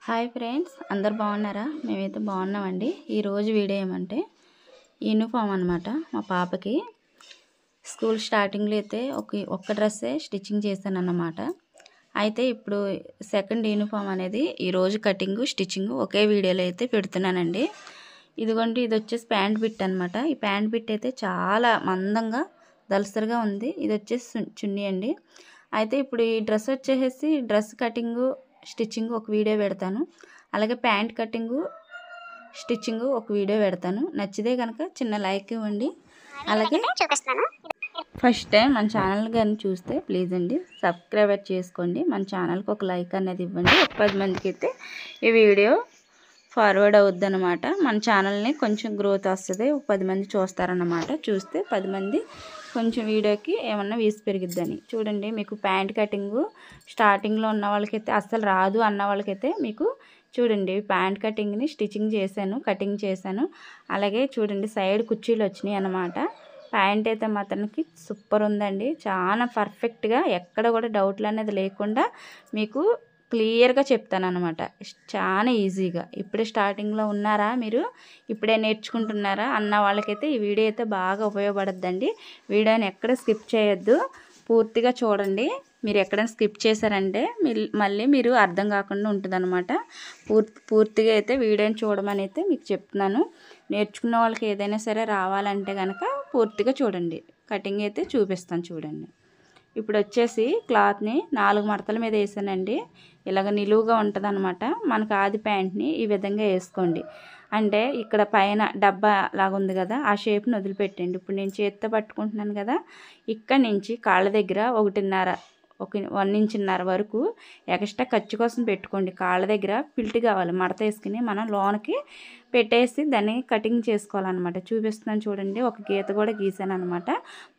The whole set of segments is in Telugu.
హాయ్ ఫ్రెండ్స్, అందరు బాగున్నారా? మేమైతే బాగున్నామండి. ఈరోజు వీడియో ఏమంటే యూనిఫామ్ అనమాట. మా పాపకి స్కూల్ స్టార్టింగ్లో అయితే ఒక్క డ్రెస్సే స్టిచ్చింగ్ చేశాను అన్నమాట. అయితే ఇప్పుడు సెకండ్ యూనిఫామ్ అనేది ఈరోజు కటింగ్ స్టిచ్చింగ్ ఒకే వీడియోలో అయితే పెడుతున్నానండి. ఇదిగోండి, ఇది వచ్చేసి ప్యాంట్ బిట్ అనమాట. ఈ ప్యాంట్ బిట్ అయితే చాలా మందంగా దలసరిగా ఉంది. ఇది వచ్చేసి చున్నీ అండి. అయితే ఇప్పుడు ఈ డ్రెస్ వచ్చేసి డ్రెస్ కటింగు స్టిచ్చింగ్ ఒక వీడియో పెడతాను, అలాగే ప్యాంట్ కటింగు స్టిచ్చింగ్ ఒక వీడియో పెడతాను. నచ్చితే కనుక చిన్న లైక్ ఇవ్వండి. అలాగే ఫస్ట్ టైం మన ఛానల్ కానీ చూస్తే ప్లీజ్ అండి సబ్స్క్రైబ్ చేసుకోండి. మన ఛానల్కి ఒక లైక్ అనేది ఇవ్వండి. ఒక 10 మందికి అయితే ఈ వీడియో ఫార్వర్డ్ అవుద్ది అనమాట. మన ఛానల్ని కొంచెం గ్రోత్ వస్తుంది. 10 మంది చూస్తారన్నమాట. చూస్తే 10 మంది కొంచెం వీడియోకి ఏమన్నా వ్యూస్ పెరిగిద్దని. చూడండి, మీకు ప్యాంట్ కటింగు స్టార్టింగ్లో ఉన్న వాళ్ళకైతే అస్సలు రాదు అన్న వాళ్ళకైతే మీకు చూడండి ప్యాంట్ కటింగ్ని స్టిచ్చింగ్ చేశాను, కటింగ్ చేశాను. అలాగే చూడండి సైడ్ కుర్చీలు వచ్చినాయి అన్నమాట. ప్యాంట్ అయితే మాత్రానికి సూపర్ ఉందండి. చాలా పర్ఫెక్ట్గా ఎక్కడ కూడా డౌట్లు అనేది లేకుండా మీకు క్లియర్గా చెప్తాను అనమాట. చాలా ఈజీగా. ఇప్పుడే స్టార్టింగ్లో ఉన్నారా, మీరు ఇప్పుడే నేర్చుకుంటున్నారా అన్న వాళ్ళకైతే ఈ వీడియో అయితే బాగా ఉపయోగపడుద్దండి. వీడియోని ఎక్కడ స్కిప్ చేయొద్దు, పూర్తిగా చూడండి. మీరు ఎక్కడైనా స్కిప్ చేశారంటే మళ్ళీ మీరు అర్థం కాకుండా ఉంటుందన్నమాట. పూర్తిగా అయితే వీడియోని చూడమని అయితే మీకు చెప్తున్నాను. నేర్చుకున్న వాళ్ళకి ఏదైనా సరే రావాలంటే కనుక పూర్తిగా చూడండి. కటింగ్ అయితే చూపిస్తాను చూడండి. ఇప్పుడు వచ్చేసి క్లాత్ని 4 మడతల మీద వేసానండి. ఇలాగ నిలువుగా ఉంటుంది అనమాట. మనకు ఆది ప్యాంట్ని ఈ విధంగా వేసుకోండి. అంటే ఇక్కడ పైన డబ్బా లాగా ఉంది కదా, ఆ షేప్ని వదిలిపెట్టండి. ఇప్పుడు నేను చేతితో పట్టుకుంటున్నాను కదా, ఇక్కడ నుంచి కాళ్ళ దగ్గర 1.5 ఇంచున్నర వరకు ఎక్స్ట్రా ఖర్చు కోసం పెట్టుకోండి. కాళ్ళ దగ్గర పిల్ట్ కావాలి, మడత వేసుకుని మనం లోనకి పెట్టేసి దాన్ని కటింగ్ చేసుకోవాలన్నమాట. చూపిస్తున్నాను చూడండి. ఒక గీత కూడా గీసాను అనమాట.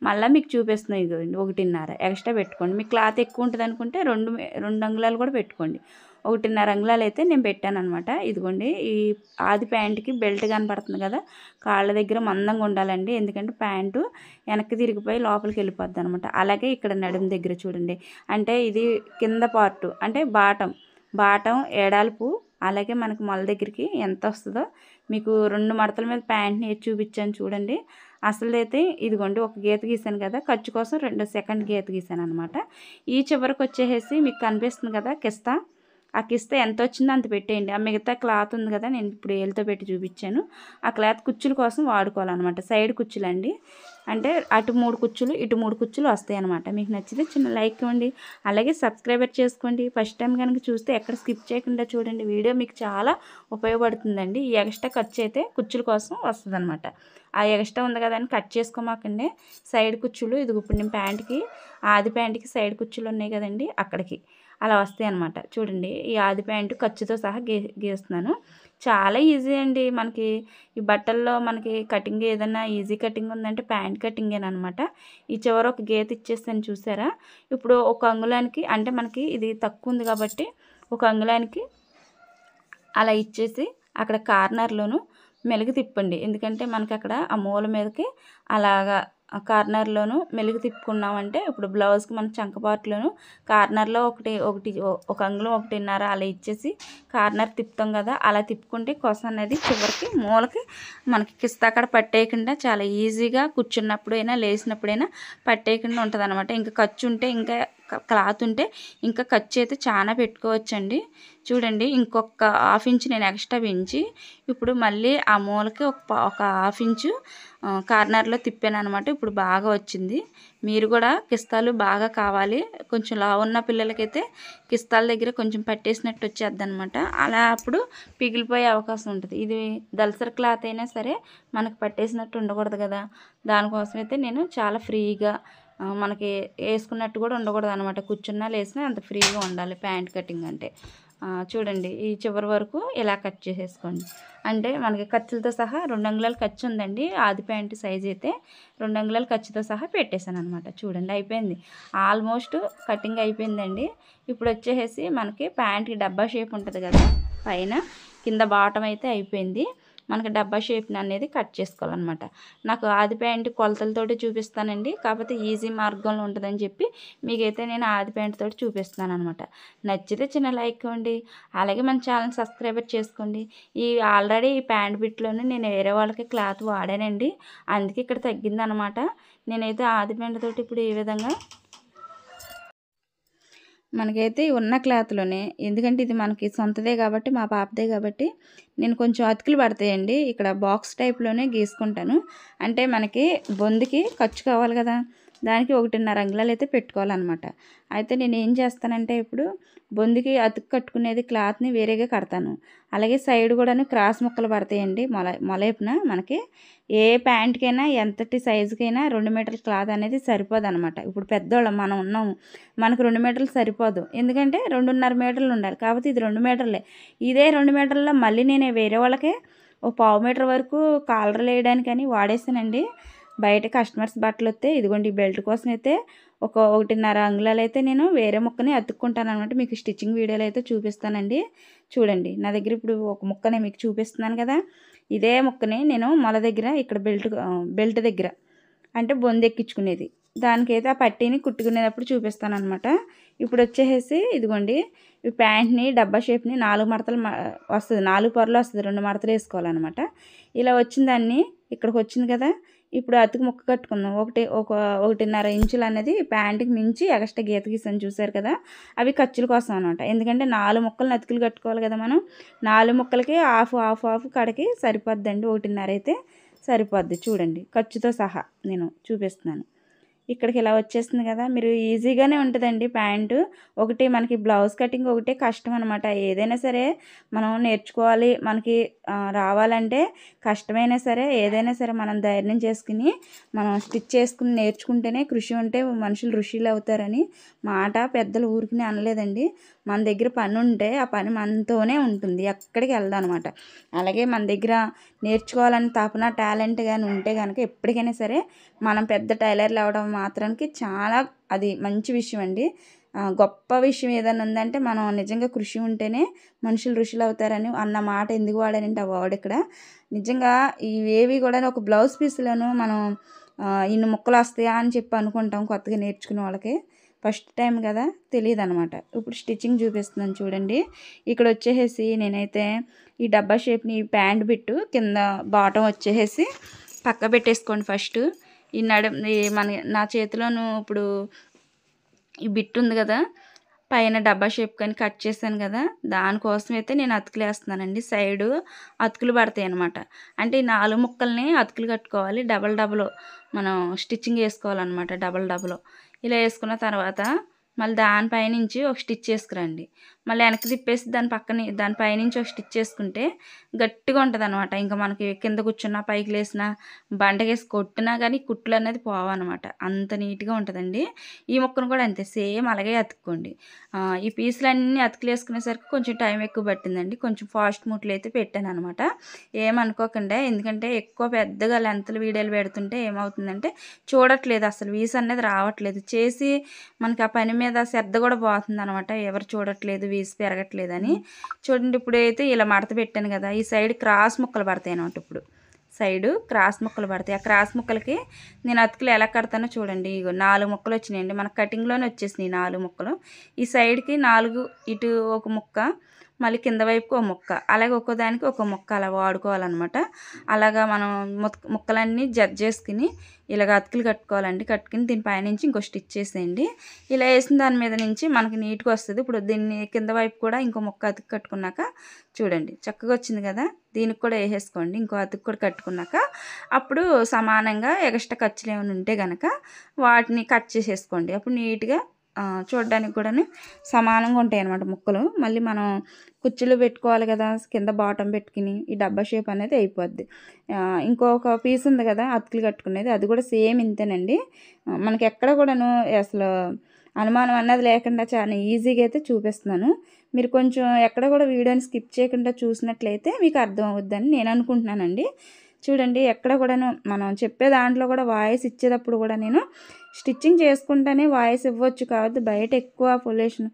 మళ్ళీ మీకు చూపిస్తున్నాను. ఇదిగోండి 1.5 ఎక్స్ట్రా పెట్టుకోండి. మీ క్లాత్ ఎక్కువ ఉంటుంది అనుకుంటే 2 అంగుళాలు కూడా పెట్టుకోండి. 1.5 అంగుళాలు అయితే నేను పెట్టాను అనమాట. ఇదిగోండి, ఈ ఆది ప్యాంట్కి బెల్ట్ కనపడుతుంది కదా, కాళ్ళ దగ్గర మందంగా ఉండాలండి. ఎందుకంటే ప్యాంటు వెనక్కి తిరిగిపోయి లోపలికి వెళ్ళిపోద్ది అనమాట. అలాగే ఇక్కడ నడుము దగ్గర చూడండి, అంటే ఇది కింద పార్టు అంటే బాటం ఎడాల్పు. అలాగే మనకు మొల దగ్గరికి ఎంత వస్తుందో మీకు 2 మడతల మీద ప్యాంట్ని చూపించాను చూడండి. అసలు అయితే ఇదిగోండి, ఒక గీత గీసాను కదా, ఖర్చు కోసం 2 సెకండ్ గీత గీసాను అనమాట. ఈ చివరికి వచ్చేసి మీకు కనిపిస్తుంది కదా కిస్తా, ఆ కిస్తా ఎంత వచ్చిందో అంత పెట్టేయండి. ఆ మిగతా క్లాత్ ఉంది కదా, నేను ఇప్పుడు ఏళ్ళతో పెట్టి చూపించాను. ఆ క్లాత్ కుచ్చుల కోసం వాడుకోవాలన్నమాట. సైడ్ కుచ్చులు అండి. అంటే అటు 3 కుచ్చులు ఇటు 3 కుచ్చులు వస్తాయి అనమాట. మీకు నచ్చితే చిన్న లైక్ ఇవ్వండి. అలాగే సబ్స్క్రైబర్ చేసుకోండి. ఫస్ట్ టైం కనుక చూస్తే ఎక్కడ స్కిప్ చేయకుండా చూడండి. వీడియో మీకు చాలా ఉపయోగపడుతుందండి. ఈ ఎక్స్ట్రా ఖర్చు అయితే కుచ్చుల కోసం వస్తుంది అనమాట. ఆ ఎక్స్ట్రా ఉంది కదా అని కట్ చేసుకోమాకండి. సైడ్ కుచ్చులు ఇది ఇప్పుడు నేను ప్యాంట్కి ఆది ప్యాంట్కి సైడ్ కుచ్చులు ఉన్నాయి కదండి, అక్కడికి అలా వస్తాయి అనమాట. చూడండి, ఈ ఆది ప్యాంటు ఖర్చుతో సహా గీస్తున్నాను. చాలా ఈజీ అండి. మనకి ఈ బట్టల్లో మనకి కటింగ్ ఏదైనా ఈజీ కటింగ్ ఉందంటే ప్యాంట్ కటింగేనమాట. ఈ చివర ఒక గీత ఇచ్చేస్తాను చూసారా. ఇప్పుడు 1 అంగుళానికి అంటే మనకి ఇది తక్కువ ఉంది కాబట్టి 1 అంగుళానికి అలా ఇచ్చేసి అక్కడ కార్నర్లోను మెలుగు తిప్పండి. ఎందుకంటే మనకి అక్కడ ఆ మూల మీదకి అలాగా కార్నర్లోను మెలుగు తిప్పుకున్నామంటే ఇప్పుడు బ్లౌజ్కి మన చంకపాటులోను కార్నర్లో 1 అంగుళం 1.5 అలా ఇచ్చేసి కార్నర్ తిప్పుతాం కదా, అలా తిప్పుకుంటే కొస అనేది చివరికి మూలకి మనకి కిస్తా అక్కడ పట్టేయకుండా చాలా ఈజీగా కూర్చున్నప్పుడైనా లేచినప్పుడైనా పట్టేయకుండా ఉంటుంది అనమాట. ఇంకా ఖర్చు ఉంటే ఇంకా క్లాత్ ఉంటే ఇంకా ఖర్చు అయితే చాలా పెట్టుకోవచ్చండి. చూడండి, ఇంకొక 1/2 ఇంచు నేను ఎక్స్ట్రా పెంచి ఇప్పుడు మళ్ళీ ఆ మూలకి ఒక 1/2 ఇంచు కార్నర్లో తిప్పాను అనమాట. ఇప్పుడు బాగా వచ్చింది. మీరు కూడా కిస్తాలు బాగా కావాలి, కొంచెం లావు ఉన్న పిల్లలకైతే కిస్తాల దగ్గర కొంచెం పట్టేసినట్టు వచ్చేద్ది అనమాట. అలా అప్పుడు పిగిలిపోయే అవకాశం ఉంటుంది. ఇది దల్సర్ క్లాత్ అయినా సరే మనకు పట్టేసినట్టు ఉండకూడదు కదా, దానికోసం అయితే నేను చాలా ఫ్రీగా మనకి వేసుకున్నట్టు కూడా ఉండకూడదు అనమాట. కూర్చున్నా లేసినా అంత ఫ్రీగా ఉండాలి ప్యాంట్ కటింగ్ అంటే. చూడండి, ఈ చివరి వరకు ఇలా కట్ చేసేసుకోండి. అంటే మనకి ఖర్చులతో సహా 2 అంగుళాలు ఖర్చు ఉందండి. ఆది ప్యాంట్ సైజ్ అయితే 2 అంగుళాలు ఖర్చుతో సహా పెట్టేశాను అనమాట. చూడండి, అయిపోయింది. ఆల్మోస్ట్ కటింగ్ అయిపోయిందండి. ఇప్పుడు వచ్చేసి మనకి ప్యాంట్కి డబ్బా షేప్ ఉంటుంది కదా, పైన కింద బాటం అయితే అయిపోయింది. మనకి డబ్బా షేప్ని అనేది కట్ చేసుకోవాలన్నమాట. నాకు ఆది ప్యాంట్ కొలతలతోటి చూపిస్తానండి, కాకపోతే ఈజీ మార్గంలో ఉంటుందని చెప్పి మీకైతే నేను ఆది ప్యాంట్ తోటి చూపిస్తున్నాను అనమాట. నచ్చితే చిన్న లైక్ ఇవ్వండి, అలాగే మన ఛానల్ సబ్స్క్రైబర్ చేసుకోండి. ఆల్రెడీ ఈ ప్యాంట్ బిట్లోనే నేను వేరే వాళ్ళకి క్లాత్ వాడానండి, అందుకే ఇక్కడ తగ్గిందనమాట. నేనైతే ఆది ప్యాంట్ తోటి ఇప్పుడు ఈ విధంగా మనకైతే ఉన్న క్లాత్లోనే, ఎందుకంటే ఇది మనకి సొంతదే కాబట్టి, మా పాపదే కాబట్టి నేను కొంచెం అతుకులు పడతాయండి. ఇక్కడ బాక్స్ టైప్లోనే గీసుకుంటాను. అంటే మనకి బొందుకి ఖర్చు కావాలి కదా, దానికి 1.5 అంగుళాలు అయితే పెట్టుకోవాలన్నమాట. అయితే నేను ఏం చేస్తానంటే ఇప్పుడు బొందుకి అతుకు కట్టుకునేది క్లాత్ని వేరేగా కడతాను. అలాగే సైడ్ కూడాను క్రాస్ ముక్కలు పడతాయండి. మొలైపున మనకి ఏ ప్యాంట్కైనా ఎంతటి సైజుకైనా 2 మీటర్ల క్లాత్ అనేది సరిపోదు అనమాట. ఇప్పుడు పెద్దోళ్ళం మనం ఉన్నాము, మనకు 2 మీటర్లు సరిపోదు, ఎందుకంటే 2.5 మీటర్లు ఉండాలి. కాబట్టి ఇది 2 మీటర్లే. ఇదే 2 మీటర్లలో మళ్ళీ నేను వేరే వాళ్ళకి ఒక 1/2 మీటర్ వరకు కాలర్లు వేయడానికని వాడేసానండి. బయట కస్టమర్స్ బట్టలు వస్తే ఇదిగోండి ఈ బెల్ట్ కోసం అయితే 1.5 అంగుళాలు అయితే నేను వేరే ముక్కని అతుక్కుంటాను అనమాట. మీకు స్టిచ్చింగ్ వీడియోలో అయితే చూపిస్తానండి. చూడండి, నా దగ్గర ఇప్పుడు ఒక ముక్కనే మీకు చూపిస్తున్నాను కదా, ఇదే ముక్కని నేను మొల దగ్గర ఇక్కడ బెల్ట్ దగ్గర అంటే బొందు ఎక్కించుకునేది దానికైతే ఆ పట్టీని కుట్టుకునేటప్పుడు చూపిస్తాను అనమాట. ఇప్పుడు వచ్చేసి ఇదిగోండి ఈ ప్యాంట్ని డబ్బా షేప్ని 4 మడతలు వస్తుంది, 4 పొరలు వస్తుంది, 2 మడతలు వేసుకోవాలన్నమాట. ఇలా వచ్చిన దాన్ని ఇక్కడికి వచ్చింది కదా, ఇప్పుడు అతుకు ముక్క కట్టుకుందాం. 1.5 ఇంచులు అనేది ప్యాంటుకి మించి ఎక్స్ట్రా గీత గీసాను చూసారు కదా, అవి ఖర్చుల కోసం అనమాట. ఎందుకంటే 4 ముక్కలను అతుకులు కట్టుకోవాలి కదా మనం. 4 ముక్కలకి హాఫ్ కడకి సరిపోద్దండి, 1.5 అయితే సరిపోద్ది. చూడండి ఖర్చుతో సహా నేను చూపిస్తున్నాను. ఇక్కడికి ఇలా వచ్చేస్తుంది కదా, మీరు ఈజీగానే ఉంటుందండి ప్యాంటు. ఒకటి మనకి బ్లౌజ్ కటింగ్ ఒకటే కష్టం అనమాట. ఏదైనా సరే మనం నేర్చుకోవాలి, మనకి రావాలంటే కష్టమైనా సరే ఏదైనా సరే మనం ధైర్యం చేసుకుని మనం స్టిచ్ చేసుకుని నేర్చుకుంటేనే, కృషి ఉంటే మనుషులు ఋషులు అవుతారని మాట పెద్దలు ఊరికి అనలేదండి. మన దగ్గర పని ఉంటే ఆ పని మనతోనే ఉంటుంది, ఎక్కడికి వెళ్దాం అనమాట. అలాగే మన దగ్గర నేర్చుకోవాలని తపన టాలెంట్ కానీ ఉంటే కనుక ఎప్పటికైనా సరే మనం పెద్ద టైలర్లు అవ్వడం మాత్రానికి చాలా అది మంచి విషయం అండి. గొప్ప విషయం ఏదైనా ఉందంటే మనం నిజంగా కృషి ఉంటేనే మనుషులు ఋషులు అవుతారని అన్న మాట ఎందుకు వాడానంటే ఆ వర్డ్ ఇక్కడ నిజంగా ఇవేవి కూడా ఒక బ్లౌజ్ పీస్లోనూ మనం ఇన్ని ముక్కలు వస్తాయా అని చెప్పి అనుకుంటాం కొత్తగా నేర్చుకునే వాళ్ళకి. ఫస్ట్ టైం కదా, తెలియదు అనమాట. ఇప్పుడు స్టిచ్చింగ్ చూపిస్తున్నాను చూడండి. ఇక్కడ వచ్చేసి నేనైతే ఈ డబ్బా షేప్ని ప్యాంట్ బిట్టు కింద బాటం వచ్చేసి పక్క పెట్టేసుకోండి. ఫస్ట్ ఈ నా చేతిలోను ఇప్పుడు ఈ బిట్ ఉంది కదా, పైన డబ్బా షేప్ కానీ కట్ చేశాను కదా, దానికోసం అయితే నేను అతుకులు వేస్తున్నానండి. సైడు అతుకులు పడతాయి అనమాట. అంటే ఈ 4 ముక్కల్ని అతుకులు కట్టుకోవాలి, డబల్ మనం స్టిచ్చింగ్ వేసుకోవాలన్నమాట. డబల్ ఇలా వేసుకున్న తర్వాత మళ్ళీ దానిపైనుంచి ఒక స్టిచ్ వేసుకురండి. మళ్ళీ వెనక్కి తిప్పేసి దానిపైనుంచి ఒక స్టిచ్ వేసుకుంటే గట్టిగా ఉంటుంది అనమాట. ఇంకా మనకి కింద కూర్చున్నా పైకి లేసినా బండకేసి కొట్టినా కానీ కుట్లు అనేది పోవన్నమాట, అంత నీట్గా ఉంటుందండి. ఈ ముక్కను కూడా అంతే సేమ్ అలాగే అతుక్కోండి. ఈ పీసులన్నీ అతుకులు వేసుకునేసరికి కొంచెం టైం ఎక్కువ పట్టిందండి, కొంచెం ఫాస్ట్ మూట్లు అయితే పెట్టాను అనమాట. ఏమనుకోకుండా, ఎందుకంటే ఎక్కువ పెద్దగా లెంత్లు వీడియోలు పెడుతుంటే ఏమవుతుందంటే చూడట్లేదు, అసలు వీస్ అనేది రావట్లేదు. చేసి మనకి ఆ పని మీద శ్రద్ధ కూడా పోతుంది అనమాట, ఎవరు చూడట్లేదు, వీసి పెరగట్లేదని. చూడండి ఇప్పుడైతే ఇలా మడత పెట్టాను కదా, ఈ సైడ్ క్రాస్ ముక్కలు పడతాయి అనమాట. ఇప్పుడు సైడు క్రాస్ ముక్కలు పడతాయి. ఆ క్రాస్ ముక్కలకి నేను అతుకులు ఎలా కడతానో చూడండి. ఇగో 4 ముక్కలు వచ్చినాయండి, మన కటింగ్లోనే వచ్చేసినాయి 4 ముక్కలు. ఈ సైడ్కి 4, ఇటు ఒక ముక్క, మళ్ళీ కింద వైపుకి ఒక ముక్క, అలాగే ఒక్కోదానికి ఒక ముక్క అలా వాడుకోవాలన్నమాట. అలాగా మనం ముక్కలన్నీ జడ్జ్ చేసుకుని ఇలాగ అతుకులు కట్టుకోవాలండి. కట్టుకుని దీనిపైనుంచి ఇంకో స్టిచ్ చేసేయండి. ఇలా వేసిన దాని మీద నుంచి మనకి నీట్గా వస్తుంది. ఇప్పుడు దీన్ని కింద వైపు కూడా ఇంకో ముక్క అతుకు కట్టుకున్నాక చూడండి చక్కగా వచ్చింది కదా, దీనికి కూడా వేసేసుకోండి. ఇంకో అతుకు కూడా కట్టుకున్నాక అప్పుడు సమానంగా ఎక్స్ట్రా ఖర్చులు ఏమైనా ఉంటే కనుక వాటిని కట్ చేసేసుకోండి. అప్పుడు నీట్గా చూడడానికి కూడా సమానంగా ఉంటాయి అన్నమాట ముక్కలు. మళ్ళీ మనం కుచ్చులు పెట్టుకోవాలి కదా, కింద బాటం పెట్టుకుని ఈ డబ్బా షేప్ అనేది అయిపోద్ది. ఇంకొక పీస్ ఉంది కదా అతుకులు కట్టుకునేది, అది కూడా సేమ్ ఇంతేనండి. మనకి ఎక్కడ కూడాను అసలు అనుమానం అన్నది లేకుండా చాలా ఈజీగా అయితే చూపిస్తున్నాను. మీరు కొంచెం ఎక్కడ కూడా వీడియోని స్కిప్ చేయకుండా చూసినట్లయితే మీకు అర్థం అవుద్దని నేను అనుకుంటున్నానండి. చూడండి ఎక్కడ కూడాను మనం చెప్పే దాంట్లో కూడా వాయిస్ ఇచ్చేటప్పుడు కూడా నేను స్టిచ్చింగ్ చేసుకుంటానే వాయిస్ ఇవ్వచ్చు, కాబట్టి బయట ఎక్కువ పొల్యూషన్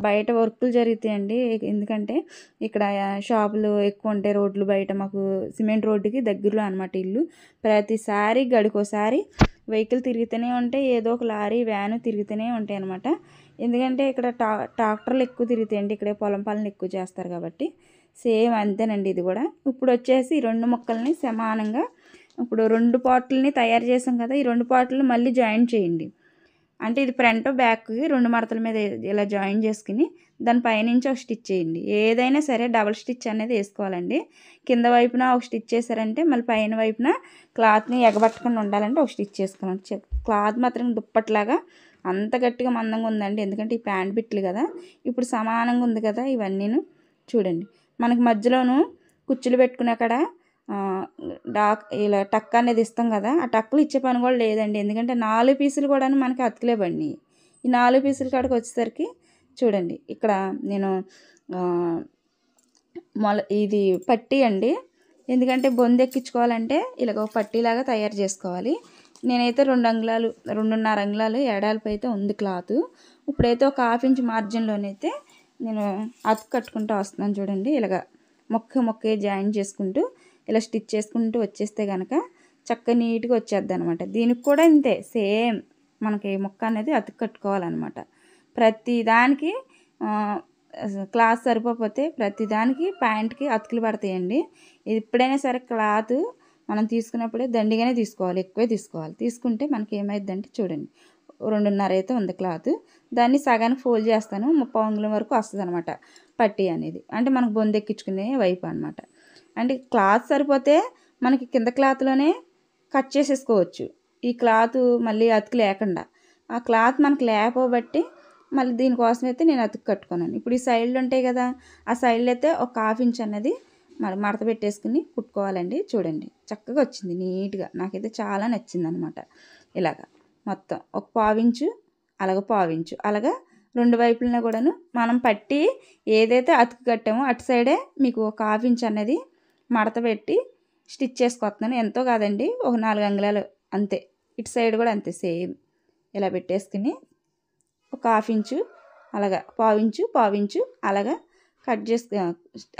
బయట వర్కులు జరుగుతాయండి. ఎందుకంటే ఇక్కడ షాపులు ఎక్కువ ఉంటాయి. రోడ్లు బయట మాకు సిమెంట్ రోడ్డుకి దగ్గరలో అనమాట ఇల్లు. ప్రతిసారి గడికోసారి వెహికల్ తిరుగుతూనే ఉంటాయి. ఏదో ఒక లారీ వ్యాను తిరుగుతూనే ఉంటాయి అనమాట. ఎందుకంటే ఇక్కడ ట్రాక్టర్లు ఎక్కువ తిరుగుతాయండి. ఇక్కడే పొలం పనులు ఎక్కువ చేస్తారు కాబట్టి సేమ్ అంతేనండి ఇది కూడా. ఇప్పుడు వచ్చేసి ఈ 2 ముక్కల్ని సమానంగా ఇప్పుడు 2 పార్ట్లని తయారు చేసాం కదా, ఈ 2 పార్ట్లను మళ్ళీ జాయిన్ చేయండి. అంటే ఇది ఫ్రంట్ బ్యాక్కి 2 మడతల మీద ఇలా జాయిన్ చేసుకుని దాని పైనుంచి ఒక స్టిచ్ చేయండి. ఏదైనా సరే డబల్ స్టిచ్ అనేది వేసుకోవాలండి. కింద వైపున ఒక స్టిచ్ చేశారంటే మళ్ళీ పైన వైపున క్లాత్ని ఎగబట్టకుండా ఉండాలంటే ఒక స్టిచ్ చేసుకోవాలి. క్లాత్ మాత్రం దుప్పట్లాగా అంత గట్టిగా మందంగా ఉందండి. ఎందుకంటే ఈ ప్యాంట్ బిట్లు కదా. ఇప్పుడు సమానంగా ఉంది కదా. ఇవన్నీను చూడండి. మనకి మధ్యలోను కుచ్చులు పెట్టుకునే అక్కడ ఇలా టక్ అనేది ఇస్తాం కదా, ఆ టక్కులు ఇచ్చే పని కూడా లేదండి. ఎందుకంటే 4 పీసులు కూడా మనకి అతుకులే పడినాయి. ఈ 4 పీసుల కాడికి వచ్చేసరికి చూడండి ఇక్కడ నేను ఇది పట్టీ అండి. ఎందుకంటే బొందు ఎక్కించుకోవాలంటే ఇలాగ పట్టీలాగా తయారు చేసుకోవాలి. నేనైతే 2 అంగుళాలు 2.5 అంగుళాలు ఎడాల్పు అయితే ఉంది క్లాత్. ఇప్పుడైతే ఒక 1/2 ఇంచ్ మార్జిన్లోనైతే నేను అతుకు కట్టుకుంటూ వస్తున్నాను. చూడండి ఇలాగ మొక్క జాయిన్ చేసుకుంటూ ఇలా స్టిచ్ చేసుకుంటూ వచ్చేస్తే కనుక చక్కగా నీట్గా వచ్చేద్ది అనమాట. దీనికి కూడా ఇంతే సేమ్ మనకి మొక్క అనేది అతుకు కట్టుకోవాలన్నమాట. ప్రతి దానికి క్లాత్ సరిపోతే ప్రతి దానికి ప్యాంట్కి అతుకులు పడతాయండి. ఇది ఎప్పుడైనా సరే క్లాత్ మనం తీసుకున్నప్పుడే దండిగానే తీసుకోవాలి, ఎక్కువే తీసుకోవాలి. తీసుకుంటే మనకి ఏమైందంటే చూడండి 2.5 అయితే ఉంది క్లాత్. దాన్ని సగానికి ఫోల్డ్ చేస్తాను. 30 అంగుళం వరకు వస్తుంది అనమాట పట్టీ అనేది. అంటే మనకు బొందు ఎక్కించుకునే వైపు అనమాట. అంటే క్లాత్ సరిపోతే మనకి కింద క్లాత్లోనే కట్ చేసేసుకోవచ్చు. ఈ క్లాత్ మళ్ళీ అతుకు లేకుండా. ఆ క్లాత్ మనకు లేకపోబట్టి మళ్ళీ దీనికోసం అయితే నేను అతుకు కట్టుకున్నాను. ఇప్పుడు ఈ సైడ్లు ఉంటాయి కదా, ఆ సైడ్లో అయితే ఒక 1/2 ఇంచ్ అనేది మడత పెట్టేసుకుని కుట్టుకోవాలండి. చూడండి చక్కగా వచ్చింది నీట్గా. నాకైతే చాలా నచ్చింది అనమాట. ఇలాగా మొత్తం ఒక 1/4 ఇంచు అలాగ 1/4 ఇంచు అలాగా 2 వైపులన కూడాను మనం పట్టి ఏదైతే అతుకు కట్టామో అటు సైడే మీకు ఒక 1/2 ఇంచ్ అనేది మడత పెట్టి స్టిచ్ చేసుకొస్తున్నాను. ఎంతో కాదండి, ఒక 4 అంగుళాలు అంతే. ఇటు సైడ్ కూడా అంతే సేమ్ ఇలా పెట్టేసుకుని ఒక 1/2 ఇంచు అలాగా 1/4 ఇంచు అలాగా కట్ చేసుకు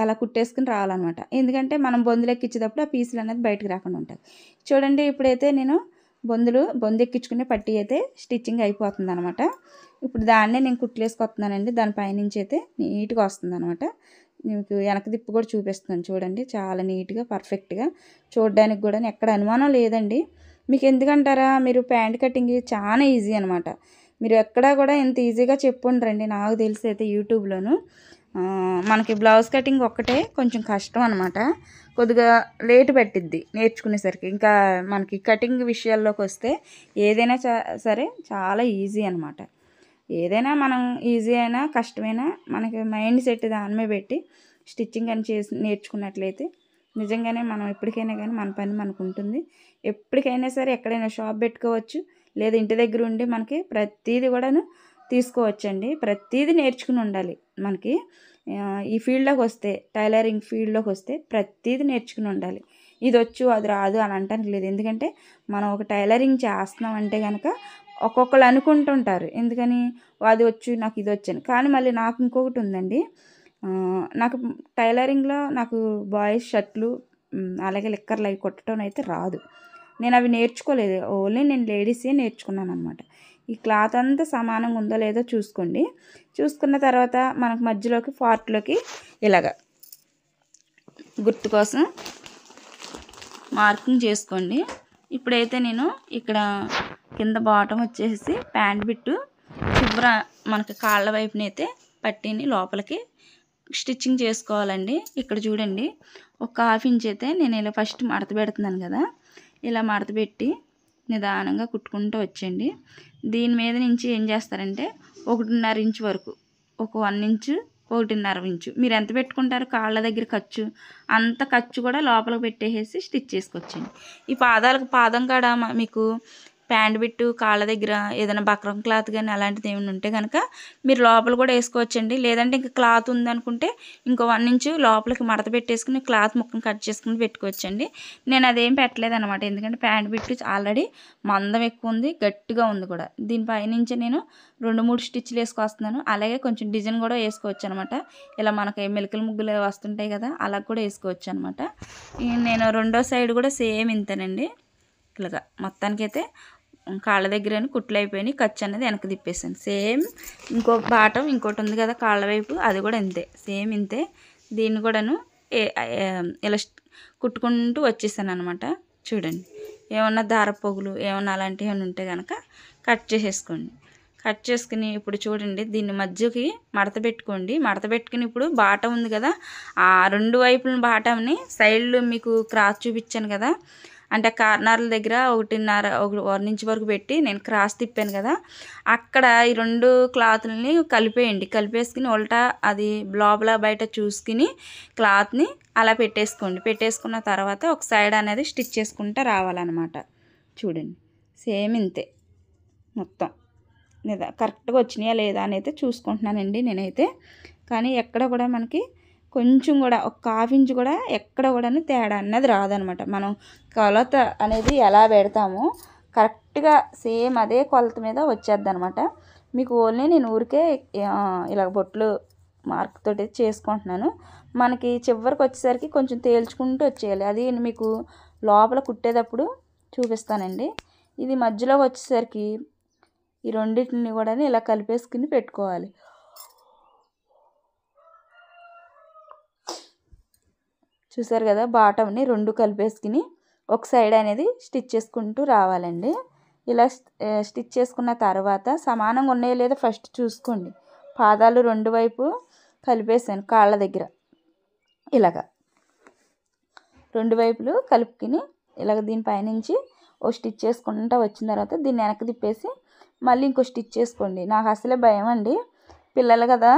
అలా కుట్టేసుకుని రావాలన్నమాట. ఎందుకంటే మనం బొందులు ఎక్కించేటప్పుడు ఆ పీసులు అనేది బయటకు రాకుండా ఉంటాయి. చూడండి ఇప్పుడైతే నేను బొందు ఎక్కించుకునే పట్టీ అయితే స్టిచ్చింగ్ అయిపోతుంది అనమాట. ఇప్పుడు దాన్నే నేను కుట్లేసుకొస్తున్నానండి. దానిపైనుంచి అయితే నీట్గా వస్తుంది అనమాట. మీకు వెనక దిప్పు కూడా చూపిస్తున్నాను చూడండి. చాలా నీట్గా పర్ఫెక్ట్గా చూడడానికి కూడా ఎక్కడ అనుమానం లేదండి. మీకు ఎందుకంటారా, మీరు ప్యాంట్ కటింగ్ చాలా ఈజీ అనమాట. మీరు ఎక్కడా కూడా ఇంత ఈజీగా చెప్పుండ్రండి నాకు తెలిసి అయితే యూట్యూబ్లోను. మనకి బ్లౌజ్ కటింగ్ ఒక్కటే కొంచెం కష్టం అనమాట. కొద్దిగా లేట్ పట్టిద్ది నేర్చుకునేసరికి. ఇంకా మనకి కటింగ్ విషయాల్లోకి వస్తే ఏదైనా సరే చాలా ఈజీ అనమాట. ఏదైనా మనం ఈజీ అయినా కష్టమైనా మనకి మైండ్ సెట్ దాని మీద పెట్టి స్టిచ్చింగ్ అని చేసి నేర్చుకున్నట్లయితే నిజంగానే మనం ఎప్పటికైనా కానీ మన పని మనకు ఉంటుంది. ఎప్పటికైనా సరే ఎక్కడైనా షాప్ పెట్టుకోవచ్చు, లేదా ఇంటి దగ్గర ఉండి మనకి ప్రతిదీ కూడాను తీసుకోవచ్చండి. ప్రతిదీ నేర్చుకుని ఉండాలి. మనకి ఈ ఫీల్డ్లోకి వస్తే, టైలరింగ్ ఫీల్డ్లోకి వస్తే ప్రతిదీ నేర్చుకుని ఉండాలి. ఇది వచ్చు అది రాదు అని అంటానికి లేదు. ఎందుకంటే మనం ఒక టైలరింగ్ చేస్తున్నాం అంటే కనుక ఒక్కొక్కరు అనుకుంటుంటారు, ఎందుకని అది వచ్చు నాకు ఇది వచ్చని. కానీ మళ్ళీ నాకు ఇంకొకటి ఉందండి. నాకు టైలరింగ్లో నాకు బాయ్స్ షర్ట్లు అలాగే లిక్కర్లు అవి కుట్టడం అయితే రాదు. నేను అవి నేర్చుకోలేదు. ఓన్లీ నేను లేడీసే నేర్చుకున్నాను అనమాట. ఈ క్లాత్ అంతా సమానంగా ఉందో లేదో చూసుకోండి. చూసుకున్న తర్వాత మనకు మధ్యలోకి పార్ట్లోకి ఇలాగ గుర్తు కోసం మార్కింగ్ చేసుకోండి. ఇప్పుడైతే నేను ఇక్కడ కింద బాటం వచ్చేసి ప్యాంట్ బిట్టు చివర మనకి కాళ్ళ వైపునైతే పట్టీని లోపలికి స్టిచ్చింగ్ చేసుకోవాలండి. ఇక్కడ చూడండి ఒక 1/2 ఇంచ్ అయితే నేను ఇలా ఫస్ట్ మడత పెడుతున్నాను కదా, ఇలా మడత పెట్టి నిదానంగా కుట్టుకుంటూ వచ్చండి. దీని మీద నుంచి ఏం చేస్తారంటే 1.5 ఇంచ్ వరకు, ఒక 1 ఇంచు 1.5 ఇంచు మీరు ఎంత పెట్టుకుంటారు కాళ్ళ దగ్గర ఖర్చు అంత ఖర్చు కూడా లోపలికి పెట్టేసి స్టిచ్ చేసుకొచ్చండి. ఈ పాదం కాడ మీకు ప్యాంట్ బిట్టు కాళ్ళ దగ్గర ఏదైనా బక్రం క్లాత్ కానీ అలాంటిది ఏమైనా ఉంటే కనుక మీరు లోపల కూడా వేసుకోవచ్చండి. లేదంటే ఇంకా క్లాత్ ఉందనుకుంటే ఇంకో 1 ఇంచు లోపలికి మడత పెట్టేసుకుని క్లాత్ ముక్కను కట్ చేసుకుని పెట్టుకోవచ్చండి. నేను అదేం పెట్టలేదన్నమాట. ఎందుకంటే ప్యాంట్ బిట్టు ఆల్రెడీ మందం ఎక్కువ ఉంది, గట్టిగా ఉంది కూడా. దీనిపైనుంచి నేను 2-3 స్టిచ్లు వేసుకొస్తున్నాను. అలాగే కొంచెం డిజైన్ కూడా వేసుకోవచ్చు అనమాట. ఇలా మనకి మెలికల ముగ్గులు వస్తుంటాయి కదా, అలా కూడా వేసుకోవచ్చు అనమాట. నేను రెండో సైడ్ కూడా సేమ్ ఇంతేనండి. ఇలాగా మొత్తానికైతే కాళ్ళ దగ్గర కుట్లు అయిపోయినాయి. ఖర్చు అనేది వెనక్కి తిప్పేసాను. సేమ్ ఇంకో బాటం ఇంకోటి ఉంది కదా కాళ్ళ వైపు, అది కూడా ఇంతే, సేమ్ ఇంతే. దీన్ని కూడాను ఇలా కుట్టుకుంటూ వచ్చేసాను అనమాట. చూడండి, ఏమన్నా దారపోగులు ఏమన్నా అలాంటివి ఏమైనా ఉంటే కనుక కట్ చేసేసుకోండి. కట్ చేసుకుని ఇప్పుడు చూడండి, దీన్ని మధ్యకి మడత పెట్టుకోండి. మడత పెట్టుకుని ఇప్పుడు బాటం ఉంది కదా, ఆ 2 వైపుల బాటంని సైడ్లు మీకు క్రాస్ చూపించాను కదా, అంటే కార్నర్ల దగ్గర 1.5 ఇంచ్ వరకు పెట్టి నేను క్రాస్ తిప్పాను కదా, అక్కడ ఈ 2 క్లాత్లని కలిపేయండి. కలిపేసుకుని ఉల్టా అది లోపల బయట చూసుకుని క్లాత్ని అలా పెట్టేసుకోండి. పెట్టేసుకున్న తర్వాత ఒక సైడ్ అనేది స్టిచ్ చేసుకుంటూ రావాలన్నమాట. చూడండి, సేమ్ ఇంతే మొత్తం. లేదా కరెక్ట్గా వచ్చినాయా లేదా అని అయితే చూసుకుంటున్నానండి నేనైతే. కానీ ఎక్కడ కూడా మనకి కొంచెం కూడా ఒక 1/2 ఇంచ్ కూడా ఎక్కడ కూడా తేడా అన్నది రాదనమాట. మనం కొలత అనేది ఎలా పెడతామో కరెక్ట్గా సేమ్ అదే కొలత మీద వచ్చేద్ది అనమాట. మీకు ఓన్లీ నేను ఊరికే ఇలా బొట్లు మార్క్ తోటి చేసుకుంటున్నాను. మనకి చివరికి వచ్చేసరికి కొంచెం తేల్చుకుంటూ వచ్చేయాలి. అది మీకు లోపల కుట్టేటప్పుడు చూపిస్తానండి. ఇది మధ్యలోకి వచ్చేసరికి ఈ రెండింటిని కూడా ఇలా కలిపేసుకుని పెట్టుకోవాలి. చూసారు కదా, బాటంని 2 కలిపేసుకుని ఒక సైడ్ అనేది స్టిచ్ చేసుకుంటూ రావాలండి. ఇలా స్టిచ్ చేసుకున్న తర్వాత సమానంగా ఉన్నాయో లేదో ఫస్ట్ చూసుకోండి. పాదాలు 2 వైపు కలిపేసాను కాళ్ళ దగ్గర. ఇలాగా 2 వైపులు కలుపుకుని ఇలాగ దీనిపైనుంచి ఓ స్టిచ్ చేసుకుంటూ వచ్చిన తర్వాత దీన్ని వెనక్కి తిప్పేసి మళ్ళీ ఇంకో స్టిచ్ చేసుకోండి. నాకు అసలే భయం అండి, పిల్లలు కదా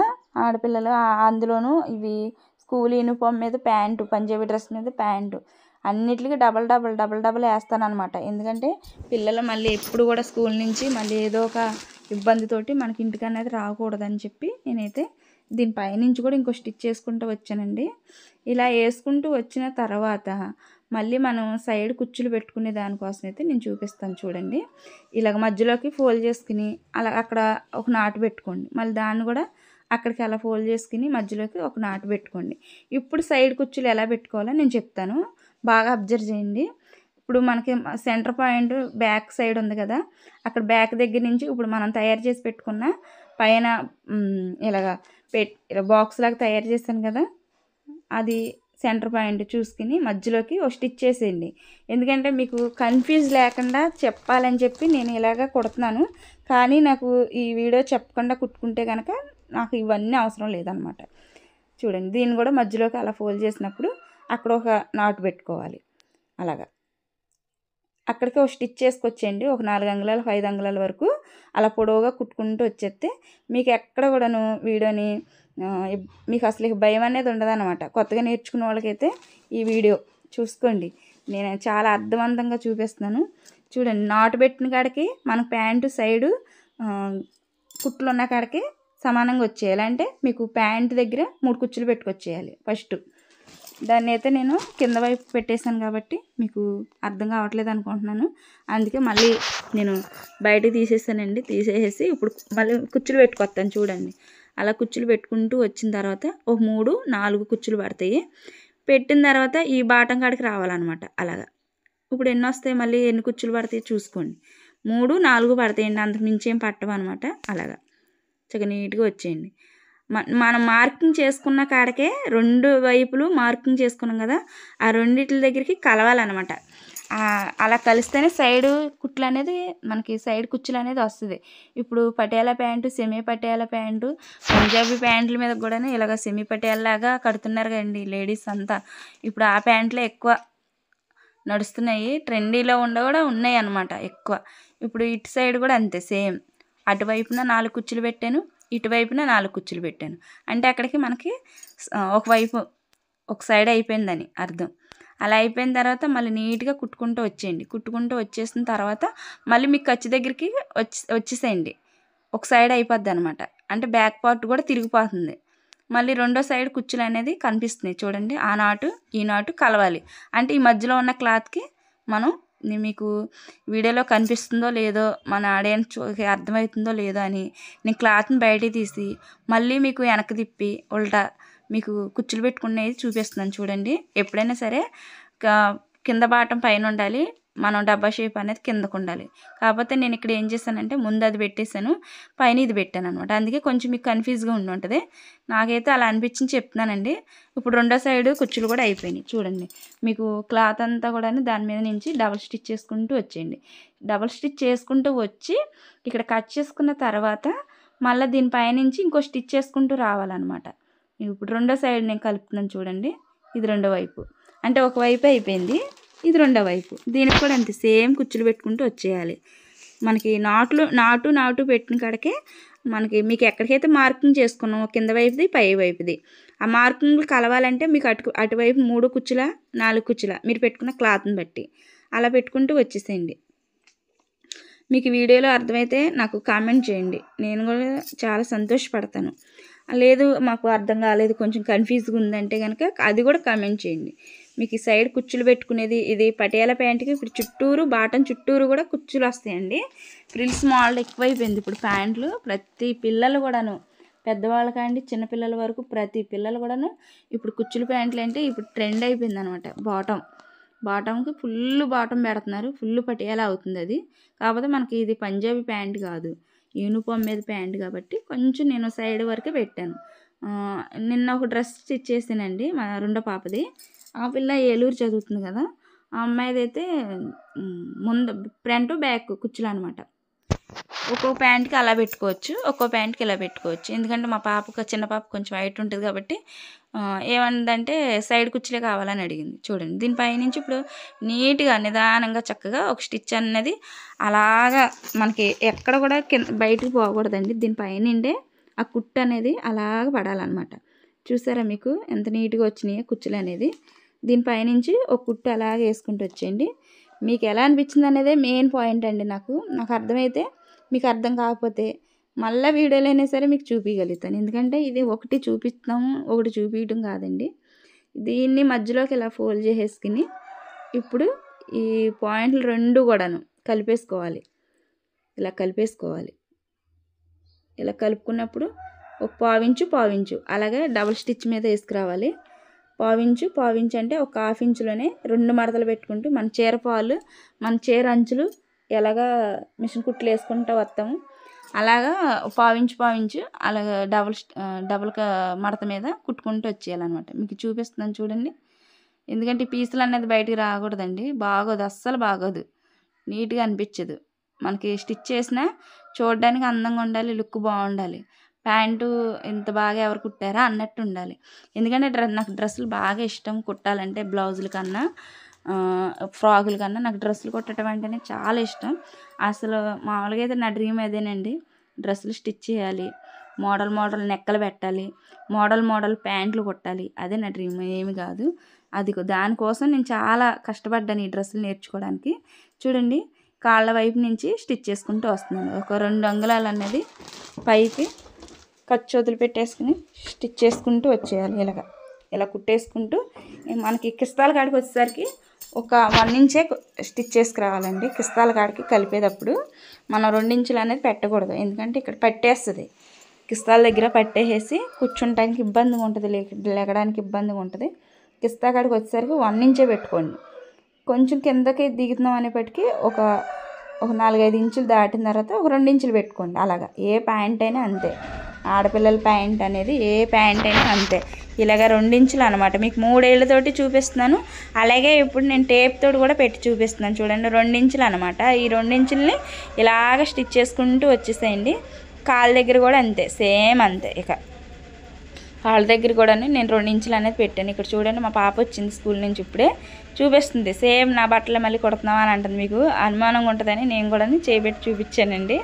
ఆడపిల్లలు, అందులోనూ ఇవి స్కూల్ యూనిఫామ్ మీద ప్యాంటు, పంజాబీ డ్రెస్ మీద ప్యాంటు, అన్నిటికీ డబల్ వేస్తాను అనమాట. ఎందుకంటే పిల్లలు మళ్ళీ ఎప్పుడు కూడా స్కూల్ నుంచి మళ్ళీ ఏదో ఒక ఇబ్బందితోటి మనకి ఇంటికి అనేది రాకూడదని చెప్పి నేనైతే దీనిపైనుంచి కూడా ఇంకో స్టిచ్ చేసుకుంటూ వచ్చానండి. ఇలా వేసుకుంటూ వచ్చిన తర్వాత మళ్ళీ మనం సైడ్ కుచ్చులు పెట్టుకునే దానికోసం అయితే నేను చూపిస్తాను. చూడండి, ఇలాగ మధ్యలోకి ఫోల్డ్ చేసుకుని అలా అక్కడ ఒక నాటు పెట్టుకోండి. మళ్ళీ దాన్ని కూడా అక్కడికి అలా ఫోల్డ్ చేసుకుని మధ్యలోకి ఒక నాటు పెట్టుకోండి. ఇప్పుడు సైడ్ కుచ్చులు ఎలా పెట్టుకోవాలో నేను చెప్తాను, బాగా అబ్జర్వ్ చేయండి. ఇప్పుడు మనకి సెంటర్ పాయింట్ బ్యాక్ సైడ్ ఉంది కదా, అక్కడ బ్యాక్ దగ్గర నుంచి ఇప్పుడు మనం తయారు చేసి పెట్టుకున్న పైన ఇలాగా ఇలా బాక్స్ లాగా తయారు చేశాను కదా, అది సెంటర్ పాయింట్ చూసుకుని మధ్యలోకి ఒక స్టిచ్ చేసేయండి. ఎందుకంటే మీకు కన్ఫ్యూజ్ లేకుండా చెప్పాలని చెప్పి నేను ఇలాగ కుడుతున్నాను. కానీ నాకు ఈ వీడియో చెప్పకుండా కుట్టుకుంటే కనుక నాకు ఇవన్నీ అవసరం లేదనమాట. చూడండి, దీన్ని కూడా మధ్యలోకి అలా ఫోల్డ్ చేసినప్పుడు అక్కడ ఒక నాటు పెట్టుకోవాలి. అలాగా అక్కడికి ఒక స్టిచ్ చేసుకొచ్చేయండి. ఒక 4 అంగుళాలు 5 అంగుళాల వరకు అలా పొడవుగా కుట్టుకుంటూ వచ్చేస్తే మీకు ఎక్కడ కూడాను వీడియోని మీకు అసలు భయం అనేది ఉండదన్నమాట. కొత్తగా నేర్చుకున్న వాళ్ళకైతే ఈ వీడియో చూసుకోండి, నేను చాలా అర్థవంతంగా చూపిస్తున్నాను. చూడండి, నాటు పెట్టిన కాడికి మన ప్యాంటు సైడు కుట్లు ఉన్న కాడికి సమానంగా వచ్చేయాలి. అంటే మీకు ప్యాంటు దగ్గర 3 కుచ్చులు పెట్టుకొచ్చేయాలి ఫస్ట్. దాన్ని అయితే నేను కింద వైపు పెట్టేశాను కాబట్టి మీకు అర్థం కావట్లేదు అనుకుంటున్నాను. అందుకే మళ్ళీ నేను బయటకు తీసేసానండి. తీసేసి ఇప్పుడు మళ్ళీ కుచ్చులు పెట్టుకొస్తాను. చూడండి, అలా కుచ్చులు పెట్టుకుంటూ వచ్చిన తర్వాత ఒక 3-4 కుచ్చులు పడతాయి. పెట్టిన తర్వాత ఈ బాటం కాడికి రావాలన్నమాట. అలాగా ఇప్పుడు ఎన్ని వస్తాయి, మళ్ళీ ఎన్ని కుచ్చులు పడతాయి చూసుకోండి. 3-4 పడతాయండి, అంతకు మించి ఏం పట్టవు అనమాట. అలాగా చక్కగా నీట్గా వచ్చేయండి. మనం మార్కింగ్ చేసుకున్న కాడకే 2 వైపులు మార్కింగ్ చేసుకున్నాం కదా, ఆ రెండిట్ల దగ్గరికి కలవాలన్నమాట. అలా కలిస్తేనే సైడ్ కుట్లు అనేది మనకి సైడ్ కుచ్చులు అనేది వస్తుంది. ఇప్పుడు Patiala pant, semi Patiala pant, Punjabi ప్యాంట్ల మీద కూడా ఇలాగ సెమీ పటియాలాగా కడుతున్నారు కదండి లేడీస్ అంతా. ఇప్పుడు ఆ ప్యాంట్లే ఎక్కువ నడుస్తున్నాయి, ట్రెండీలో కూడా ఉన్నాయి అన్నమాట ఎక్కువ. ఇప్పుడు ఇటు సైడ్ కూడా అంతే సేమ్, అటువైపున 4 కుచ్చులు పెట్టాను, ఇటువైపున 4 కుచ్చులు పెట్టాను. అంటే అక్కడికి మనకి ఒకవైపు ఒక సైడ్ అయిపోయిందని అర్థం. అలా అయిపోయిన తర్వాత మళ్ళీ నీట్గా కుట్టుకుంటూ వచ్చేయండి. కుట్టుకుంటూ వచ్చేసిన తర్వాత మళ్ళీ మీకు ఖర్చు దగ్గరికి వచ్చేసేయండి. ఒక సైడ్ అయిపోద్ది అనమాట. అంటే బ్యాక్ పార్ట్ కూడా తిరిగిపోతుంది. మళ్ళీ రెండో సైడ్ కుచ్చులు అనేది కనిపిస్తున్నాయి చూడండి. ఆ నాటు ఈ నాటు కలవాలి. అంటే ఈ మధ్యలో ఉన్న క్లాత్కి మనం మీకు వీడియోలో కనిపిస్తుందో లేదో, మన ఆడియన్స్ అర్థమవుతుందో లేదో అని నేను క్లాత్ని బయటికి తీసి మళ్ళీ మీకు వెనక్కి తిప్పి ఉల్టా మీకు కుచ్చులు పెట్టుకునేది చూపిస్తున్నాను చూడండి. ఎప్పుడైనా సరే కింద బాటం పైన ఉండాలి, మనం డబ్బా షేప్ అనేది కిందకు ఉండాలి. కాకపోతే నేను ఇక్కడ ఏం చేశానంటే ముందు అది పెట్టేశాను, పైన ఇది పెట్టాను అనమాట. అందుకే కొంచెం మీకు కన్ఫ్యూజ్గా ఉంటుంది. నాకైతే అలా అనిపించింది చెప్తున్నానండి. ఇప్పుడు రెండో సైడు కుచ్చులు కూడా అయిపోయినాయి చూడండి. మీకు క్లాత్ అంతా కూడా దాని మీద నుంచి డబుల్ స్టిచ్ చేసుకుంటూ వచ్చేయండి. డబుల్ స్టిచ్ చేసుకుంటూ వచ్చి ఇక్కడ కట్ చేసుకున్న తర్వాత మళ్ళీ దీనిపైనుంచి ఇంకో స్టిచ్ చేసుకుంటూ రావాలన్నమాట. ఇప్పుడు రెండో సైడ్ నేను కలుపుతున్నాను చూడండి. ఇది రెండో వైపు, అంటే ఒకవైపు అయిపోయింది, ఇది రెండో వైపు. దీనికి కూడా అంతే సేమ్ కుచ్చులు పెట్టుకుంటూ వచ్చేయాలి. మనకి నాటు పెట్టిన కాడికే మీకు ఎక్కడికైతే మార్కింగ్ చేసుకున్నామో కింద వైపుది పై వైపుది ఆ మార్కింగ్లు కలవాలంటే మీకు అటువైపు 3 కుచ్చుల 4 కుచ్చుల మీరు పెట్టుకున్న క్లాత్ని బట్టి అలా పెట్టుకుంటూ వచ్చేసేయండి. మీకు వీడియోలో అర్థమైతే నాకు కామెంట్ చేయండి, నేను కూడా చాలా సంతోషపడతాను. లేదు మాకు అర్థం కాలేదు, కొంచెం కన్ఫ్యూజ్గా ఉందంటే కనుక అది కూడా కామెంట్ చేయండి. మీకు ఈ సైడ్ కుచ్చులు పెట్టుకునేది ఇది పటియాల ప్యాంట్కి ఇప్పుడు చుట్టూరు బాటం చుట్టూరు కూడా కుచ్చులు వస్తాయండి. ఫ్రిల్స్ మోడల్ ఎక్కువైపోయింది ఇప్పుడు ప్యాంట్లు. ప్రతి పిల్లలు కూడాను, పెద్దవాళ్ళ కాండి చిన్నపిల్లల వరకు ప్రతి పిల్లలు కూడాను ఇప్పుడు కుచ్చులు ప్యాంట్లు అంటే ఇప్పుడు ట్రెండ్ అయిపోయింది అనమాట. బాటంకి ఫుల్ బాటం పెడుతున్నారు, ఫుల్ పటియాల అవుతుంది అది. కాకపోతే మనకి ఇది పంజాబీ ప్యాంట్ కాదు, యూనిఫామ్ మీద ప్యాంట్ కాబట్టి కొంచెం నేను సైడ్ వరకే పెట్టాను. నిన్న ఒక డ్రెస్ స్టిచ్ చేసానండి మా రెండో పాపది. ఆ పిల్ల ఏలూరు చదువుతుంది కదా, ఆ అమ్మాయిది అయితే ముందు ఫ్రంట్ బ్యాక్ కుచ్చులు అనమాట. ఒక్కో ప్యాంట్కి అలా పెట్టుకోవచ్చు, ఒక్కో ప్యాంట్కి ఇలా పెట్టుకోవచ్చు. ఎందుకంటే మా చిన్న పాప కొంచెం హైట్ ఉంటుంది కాబట్టి ఏమందంటే సైడ్ కుచ్చులే కావాలని అడిగింది. చూడండి దీనిపైనుంచి ఇప్పుడు నీట్గా నిదానంగా చక్కగా ఒక స్టిచ్ అనేది అలాగా మనకి ఎక్కడ కూడా బయటికి పోకూడదండి. దీనిపైనుండే ఆ కుట్టు అనేది అలాగ పడాలన్నమాట. చూసారా మీకు ఎంత నీట్గా వచ్చినాయో కుచ్చులు అనేది. దీనిపైనుంచి ఒక కుట్టు అలాగే వేసుకుంటూ వచ్చేయండి. మీకు ఎలా అనిపించింది అనేదే మెయిన్ పాయింట్ అండి. నాకు అర్థమైతే, మీకు అర్థం కాకపోతే మళ్ళీ వీడియోలో అయినా సరే మీకు చూపించగలుగుతాను. ఎందుకంటే ఇది ఒకటి చూపిస్తాము ఒకటి చూపించడం కాదండి. దీన్ని మధ్యలోకి ఇలా ఫోల్డ్ చేసేసుకుని ఇప్పుడు ఈ పాయింట్లు రెండు కూడాను కలిపేసుకోవాలి. ఇలా కలిపేసుకోవాలి. ఇలా కలుపుకున్నప్పుడు ఒక పావించు అలాగే డబుల్ స్టిచ్ మీద వేసుకురావాలి. పావించు అంటే ఒక ½ ఇంచులోనే 2 మడతలు పెట్టుకుంటూ మన చీర అంచులు ఎలాగా మిషన్ కుట్లు వేసుకుంటూ వస్తాము అలాగా పావించు అలాగా డబుల్ మడత మీద కుట్టుకుంటూ వచ్చేయాలన్నమాట. మీకు చూపిస్తున్నాను చూడండి. ఎందుకంటే పీసులు అనేది బయటికి రాకూడదండి, బాగోదు, అస్సలు బాగోదు, నీట్గా అనిపించదు. మనకి స్టిచ్ చేసినా చూడడానికి అందంగా ఉండాలి, లుక్ బాగుండాలి. ప్యాంటు ఇంత బాగా ఎవరు కుట్టారా అన్నట్టు ఉండాలి. ఎందుకంటే నాకు డ్రెస్సులు బాగా ఇష్టం కుట్టాలంటే, బ్లౌజుల కన్నా ఫ్రాకుల కన్నా నాకు డ్రెస్సులు కుట్టడం అంటేనే చాలా ఇష్టం. అసలు మామూలుగా అయితే నా డ్రీమ్ అదేనండి, డ్రెస్సులు స్టిచ్ చేయాలి, మోడల్ నెక్కలు పెట్టాలి, మోడల్ ప్యాంట్లు కుట్టాలి, అదే నా డ్రీమ్, ఏమి కాదు. దానికోసం నేను చాలా కష్టపడ్డాను ఈ డ్రెస్సులు నేర్చుకోవడానికి. చూడండి కాళ్ళ వైపు నుంచి స్టిచ్ చేసుకుంటూ వస్తున్నాను. ఒక 2 అంగుళాలు అనేది పైకి ఖర్చు వదిలిపెట్టేసుకుని స్టిచ్ చేసుకుంటూ వచ్చేయాలి. ఇలా కుట్టేసుకుంటూ మనకి కిస్తాల కాడికి వచ్చేసరికి ఒక 1 ఇంచే స్టిచ్ చేసుకురావాలండి. కిస్తాల కాడికి కలిపేటప్పుడు మనం 2 ఇంచులు అనేది పెట్టకూడదు, ఎందుకంటే ఇక్కడ పట్టేస్తుంది. కిస్తాల దగ్గర పట్టేసేసి కూర్చుంటానికి ఇబ్బందిగా ఉంటుంది, లెగడానికి ఇబ్బందిగా ఉంటుంది. కిస్తా కాడికి వచ్చేసరికి 1 ఇంచే పెట్టుకోండి. కొంచెం కిందకి దిగుతున్నాం అనేప్పటికీ ఒక 4-5 ఇంచులు దాటిన తర్వాత ఒక 2 ఇంచులు పెట్టుకోండి. అలాగా ఏ ప్యాంట్ అయినా అంతే, ఆడపిల్లల ప్యాంట్ అనేది ఏ ప్యాంట్ అయినా అంతే. ఇలాగ 2 ఇంచులు అనమాట. మీకు 3 ఏళ్ళతోటి చూపిస్తున్నాను, అలాగే ఇప్పుడు నేను టేప్ తోటి కూడా పెట్టి చూపిస్తున్నాను చూడండి. 2 ఇంచులు అనమాట. ఈ 2 ఇంచుల్ని ఇలాగ స్టిచ్ చేసుకుంటూ వచ్చేసేయండి. కాళ్ళ దగ్గర కూడా అంతే, సేమ్ అంతే. ఇక కాళ్ళ దగ్గర కూడా నేను 2 ఇంచులు అనేది పెట్టాను. ఇక్కడ చూడండి మా పాప వచ్చింది స్కూల్ నుంచి, ఇప్పుడే చూపిస్తుంది. సేమ్ నా బట్టలు మళ్ళీ కుడుతున్నావా అని అంటుంది. మీకు అనుమానంగా ఉంటుందని నేను కూడా చేపెట్టి చూపించానండి.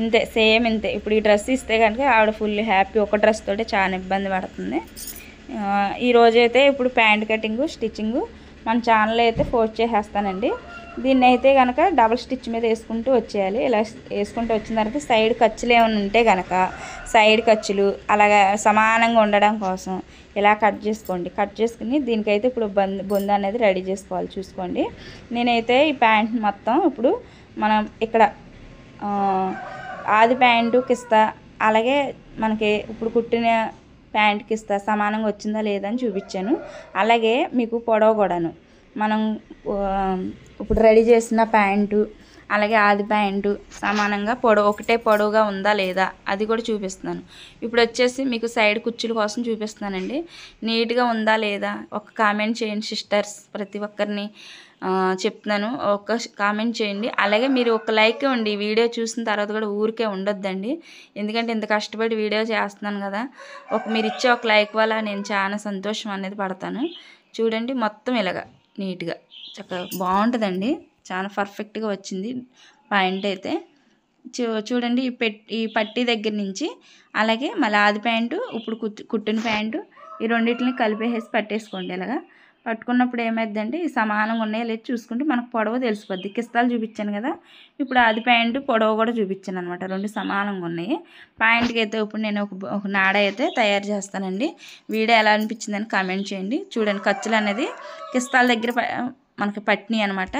ఇంతే, సేమ్ ఇంతే. ఇప్పుడు ఈ డ్రెస్ ఇస్తే కనుక ఆవిడ ఫుల్ హ్యాపీ. ఒక డ్రెస్ తోటే చాలా ఇబ్బంది పడుతుంది. ఈరోజైతే ఇప్పుడు ప్యాంట్ కటింగు స్టిచ్చింగు మన ఛానల్లో అయితే పోస్ట్ చేసేస్తానండి. దీన్ని అయితే కనుక డబుల్ స్టిచ్ మీద వేసుకుంటూ వచ్చేయాలి. ఇలా వేసుకుంటూ వచ్చిన తర్వాత సైడ్ ఖర్చులు ఏమైనా ఉంటే కనుక సైడ్ ఖర్చులు అలాగా సమానంగా ఉండడం కోసం ఇలా కట్ చేసుకోండి. కట్ చేసుకుని దీనికైతే ఇప్పుడు బొంద అనేది రెడీ చేసుకోవాలి. చూసుకోండి, నేనైతే ఈ ప్యాంట్ మొత్తం ఇప్పుడు మనం ఇక్కడ ఆది ప్యాంటుకి ఇస్తా, అలాగే మనకి ఇప్పుడు కుట్టిన ప్యాంట్కి ఇస్తా సమానంగా వచ్చిందా లేదా అని చూపించాను. అలాగే మీకు పొడవు కూడాను మనం ఇప్పుడు రెడీ చేసిన ప్యాంటు అలాగే ఆది ప్యాంటు సమానంగా ఒకటే పొడవుగా ఉందా లేదా అది కూడా చూపిస్తున్నాను. ఇప్పుడు వచ్చేసి మీకు సైడ్ కుచ్చుల కోసం చూపిస్తున్నానండి. నీట్గా ఉందా లేదా ఒక కామెంట్ చేయండి సిస్టర్స్, ప్రతి ఒక్కరిని చెప్తున్నాను, ఒక కామెంట్ చేయండి. అలాగే మీరు ఒక లైక్ ఇవ్వండి. వీడియో చూసిన తర్వాత కూడా ఊరికే ఉండొద్దండి, ఎందుకంటే ఇంత కష్టపడి వీడియో చేస్తున్నాను కదా. మీరు ఇచ్చే ఒక లైక్ వల్ల నేను చాలా సంతోషం అనేది పడతాను. చూడండి, మొత్తం ఇలాగా నీట్గా చక్కగా బాగుంటుందండి. చాలా పర్ఫెక్ట్గా వచ్చింది ప్యాంట్ అయితే. చూడండి, ఈ పట్టీ దగ్గర నుంచి అలాగే మళ్ళీ ఆది ప్యాంటు ఇప్పుడు కుట్టిన ప్యాంటు ఈ రెండింటిని కలిపేసి పట్టేసుకోండి. ఇలాగా పట్టుకున్నప్పుడు ఏమైందంటే ఈ సమానంగా ఉన్నాయో లేదు చూసుకుంటే మనకు పొడవు తెలిసిపోద్ది. కిస్తాలు చూపించాను కదా, ఇప్పుడు ఆది ప్యాంటు పొడవు కూడా చూపించాను అనమాట. రెండు సమానంగా ఉన్నాయి. ప్యాంట్కి అయితే ఇప్పుడు నేను ఒక నాడ అయితే తయారు చేస్తానండి. వీడియో ఎలా అనిపించిందని కామెంట్ చేయండి. చూడండి, ఖర్చులు అనేది కిస్తాల దగ్గర మనకి పట్టినాయి అనమాట,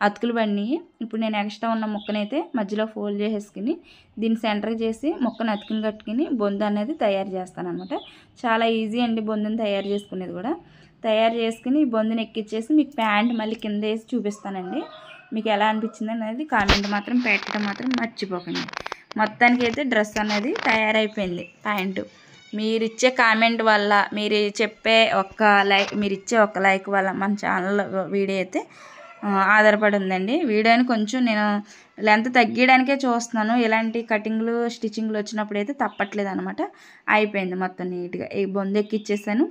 అతుకులు పడినాయి. ఇప్పుడు నేను ఎక్స్ట్రా ఉన్న ముక్కనైతే మధ్యలో ఫోల్డ్ చేసేసుకుని దీన్ని సెంటర్కి చేసి ముక్కను అతుకుని కట్టుకుని బొందు అనేది తయారు చేస్తాను అనమాట. చాలా ఈజీ అండి బొందుని తయారు చేసుకునేది కూడా. తయారు చేసుకుని ఈ బొందుని ఎక్కిచ్చేసి మీకు ప్యాంట్ మళ్ళీ కింద వేసి చూపిస్తానండి. మీకు ఎలా అనిపించింది అనేది కామెంట్ మాత్రం పెట్టడం మాత్రం మర్చిపోకండి. మొత్తానికి అయితే డ్రెస్ అనేది తయారైపోయింది ప్యాంటు. మీరు ఇచ్చే కామెంట్ వల్ల, మీరు ఇచ్చే ఒక లైక్ వల్ల మన ఛానల్లో వీడియో అయితే ఆధారపడి ఉందండి. వీడియోని కొంచెం నేను లెంత్ తగ్గించడానికే చూస్తున్నాను. ఇలాంటి కటింగ్లు స్టిచ్చింగ్లు వచ్చినప్పుడు అయితే తప్పట్లేదు అనమాట. అయిపోయింది మొత్తం నీట్గా. ఈ బొందు ఎక్కిచ్చేసాను.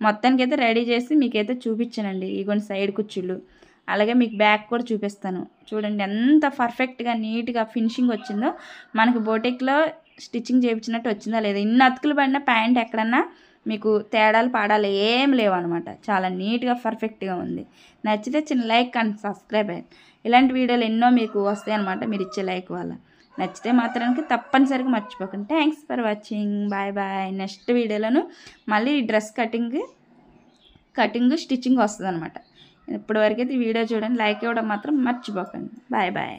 మొత్తానికి అయితే రెడీ చేసి మీకైతే చూపించానండి. ఇగోండి సైడ్ కుచ్చుళ్ళు, అలాగే మీకు బ్యాక్ కూడా చూపిస్తాను. చూడండి ఎంత పర్ఫెక్ట్గా నీట్గా ఫినిషింగ్ వచ్చిందో. మనకి బోటిక్లో స్టిచ్చింగ్ చేయించినట్టు వచ్చిందా లేదా. ఇన్ని అతుకులు పడిన ప్యాంట్ ఎక్కడన్నా మీకు పాడాలు ఏం లేవు అనమాట. చాలా నీట్గా పర్ఫెక్ట్గా ఉంది. నచ్చితే చిన్న లైక్ అండ్ సబ్స్క్రైబ్ అయ్యి ఇలాంటి వీడియోలు ఎన్నో మీకు వస్తాయి అనమాట మీరు ఇచ్చే లైక్ వల్ల. నచ్చితే మాత్రానికి తప్పనిసరిగా మర్చిపోకండి. Thanks for watching. Bye bye. Next వీడియోలోను మళ్ళీ డ్రెస్ కటింగ్ స్టిచ్చింగ్ వస్తుంది అనమాట. ఇప్పటివరకైతే ఈ వీడియో చూడండి, లైక్ ఇవ్వడం మాత్రం మర్చిపోకండి. Bye bye.